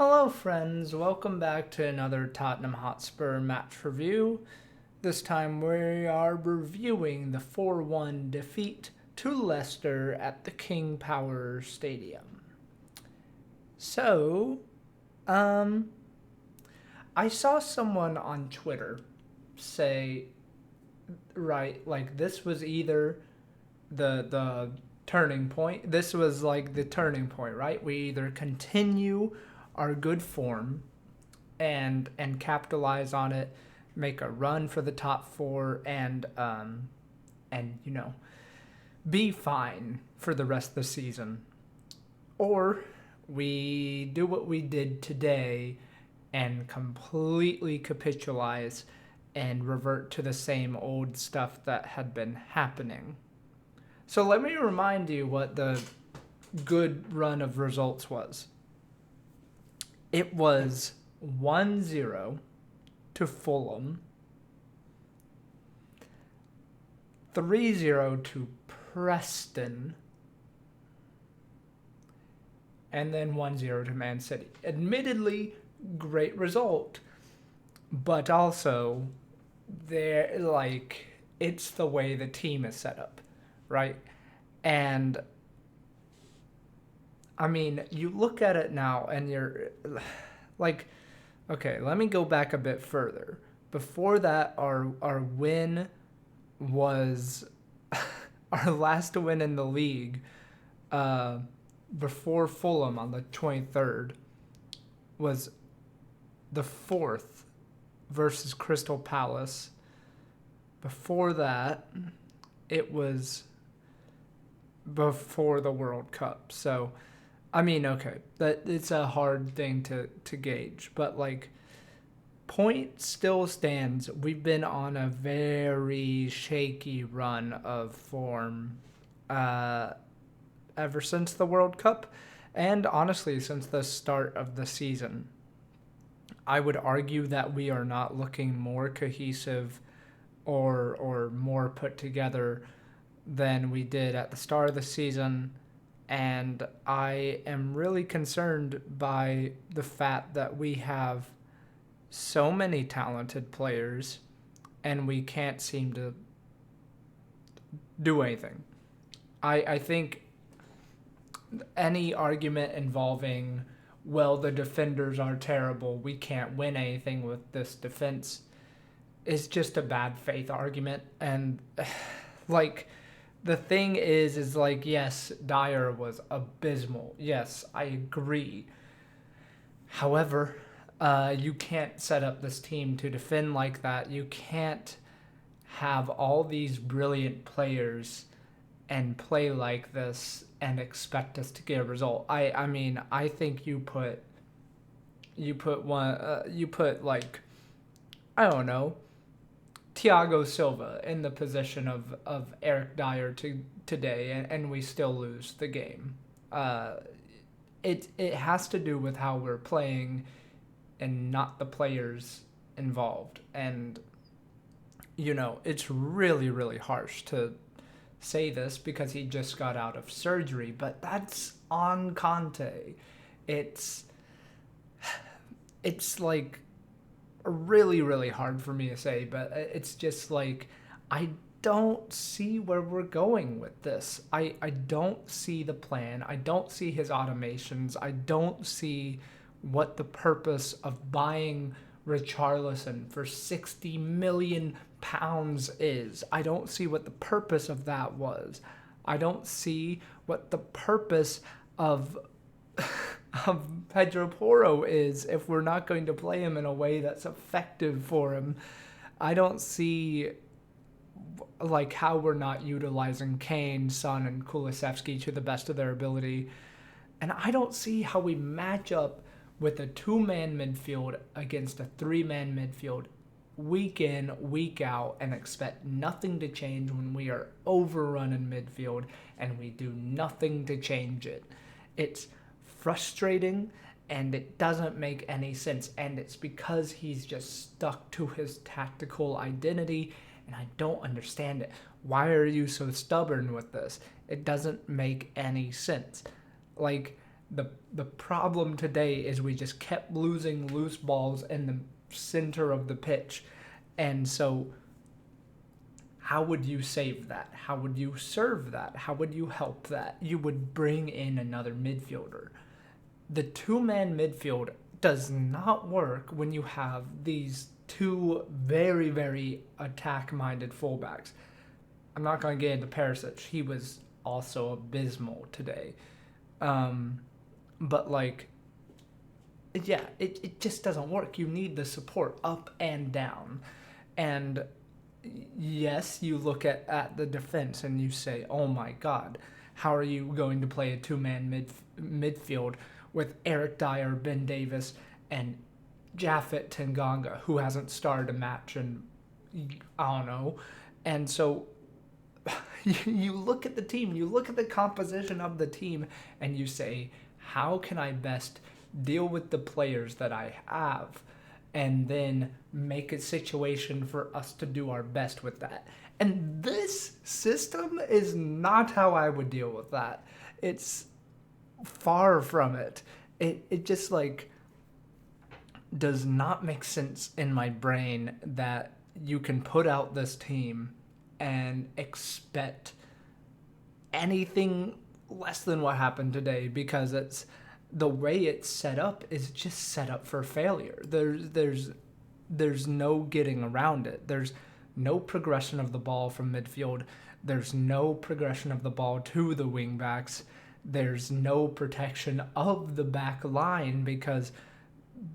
Hello, friends. Welcome back to another Tottenham Hotspur match review. This time we are reviewing the 4-1 defeat to Leicester at the King Power Stadium. So, I saw someone on Twitter say, right, like this was either the turning point. This was like the turning point, right? We either continue our good form and capitalize on it, make a run for the top four, and be fine for the rest of the season, or we do what we did today and completely capitalize and revert to the same old stuff that had been happening. So let me remind you what the good run of results was. It was 1-0 to Fulham, 3-0 to Preston, and then 1-0 to Man City. Admittedly, great result, but also it's the way the team is set up, right? And I mean, you look at it now and you're like, okay, let me go back a bit further. Before that, our win was our last win in the league before Fulham on the 23rd was the 4th versus Crystal Palace. Before that, it was before the World Cup. So, I mean, okay, that it's a hard thing to gauge, but like, point still stands. We've been on a very shaky run of form ever since the World Cup, and honestly, since the start of the season. I would argue that we are not looking more cohesive or more put together than we did at the start of the season. And I am really concerned by the fact that we have so many talented players and we can't seem to do anything. I think any argument involving, well, the defenders are terrible, we can't win anything with this defense, is just a bad faith argument. And like, the thing is like, yes, Dyer was abysmal. Yes, I agree. However, you can't set up this team to defend like that. You can't have all these brilliant players and play like this and expect us to get a result. I mean, I think you put like, I don't know, Thiago Silva in the position of Eric Dyer today, and we still lose the game. It has to do with how we're playing and not the players involved. And, it's really, really harsh to say this because he just got out of surgery, but that's on Conte. It's like really, really hard for me to say, but it's just like, I don't see where we're going with this. I don't see the plan. I don't see his automations. I don't see what the purpose of buying Richarlison for £60 million is. I don't see what the purpose of that was. I don't see what the purpose of Pedro Porro is if we're not going to play him in a way that's effective for him. I don't see like how we're not utilizing Kane, Son, and Kulusevski to the best of their ability. And I don't see how we match up with a 2-man midfield against a 3-man midfield week in, week out, and expect nothing to change when we are overrun in midfield and we do nothing to change it. It's frustrating and it doesn't make any sense, and it's because he's just stuck to his tactical identity, and I don't understand it. Why are you so stubborn with this? It doesn't make any sense. Like, The problem today is we just kept losing loose balls in the center of the pitch. And so how would you save that? How would you serve that? How would you help that? You would bring in another midfielder. The two-man midfield does not work when you have these two very, very attack-minded fullbacks. I'm not going to get into Perisic. He was also abysmal today. But, like, yeah, it just doesn't work. You need the support up and down. And yes, you look at the defense and you say, oh my God, how are you going to play a two-man midfield with Eric Dyer, Ben Davis, and Japhet Tanganga, who hasn't started a match in, I don't know. And so you look at the team, you look at the composition of the team, and you say, how can I best deal with the players that I have, and then make a situation for us to do our best with that. And this system is not how I would deal with that. It's far from it. It just, like, does not make sense in my brain that you can put out this team and expect anything less than what happened today, because it's the way it's set up is just set up for failure. There's no getting around it. There's no progression of the ball from midfield. There's no progression of the ball to the wing backs. There's no protection of the back line, because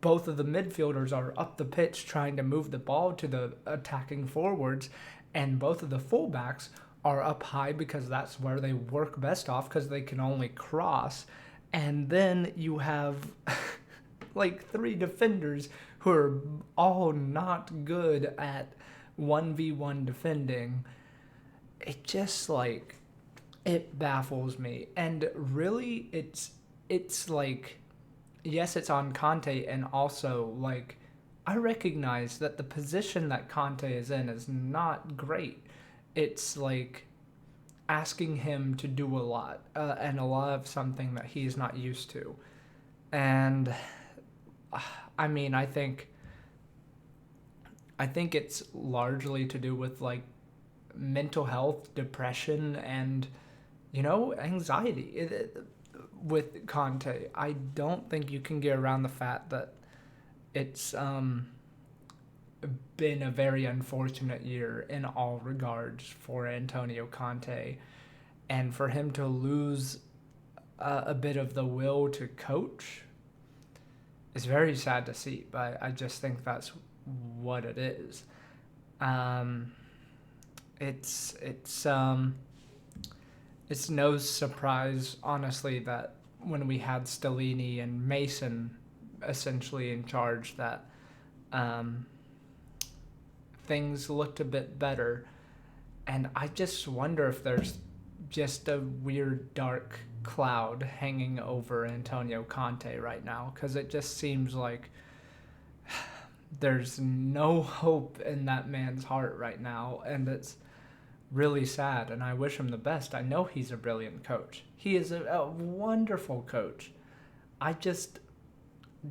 both of the midfielders are up the pitch trying to move the ball to the attacking forwards, and both of the fullbacks are up high because that's where they work best off, because they can only cross. And then you have like three defenders who are all not good at 1v1 defending. It just, like, it baffles me. And really, it's like, yes, it's on Conte, and also, like, I recognize that the position that Conte is in is not great. It's like asking him to do a lot, and a lot of something that he's not used to. And I mean, I think it's largely to do with, like, mental health, depression, and, you know, anxiety with Conte. I don't think you can get around the fact that it's been a very unfortunate year in all regards for Antonio Conte, and for him to lose a bit of the will to coach is very sad to see. But I just think that's what it is. It's no surprise, honestly, that when we had Stellini and Mason essentially in charge, that things looked a bit better. And I just wonder if there's just a weird dark cloud hanging over Antonio Conte right now, because it just seems like there's no hope in that man's heart right now, and it's really sad, and I wish him the best. I know he's a brilliant coach. He is a wonderful coach. I just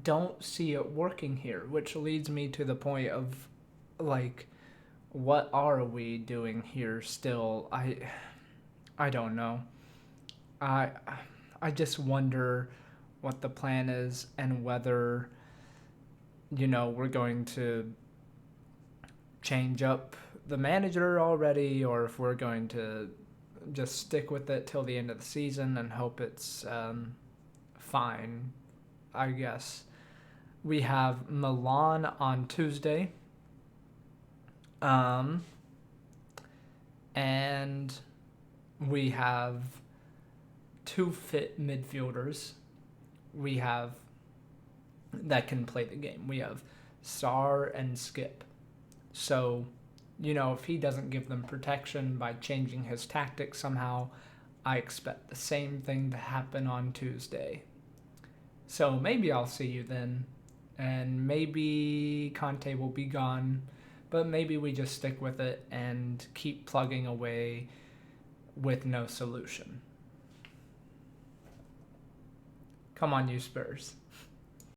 don't see it working here, which leads me to the point of, like, what are we doing here still? I don't know. I just wonder what the plan is, and whether, you know, we're going to change up the manager already, or if we're going to just stick with it till the end of the season and hope it's fine, I guess. We have Milan on Tuesday. And we have two fit midfielders we have that can play the game. We have Sarr and Skip. So, you know, if he doesn't give them protection by changing his tactics somehow, I expect the same thing to happen on Tuesday. So maybe I'll see you then, and maybe Conte will be gone, but maybe we just stick with it and keep plugging away with no solution. Come on, you Spurs.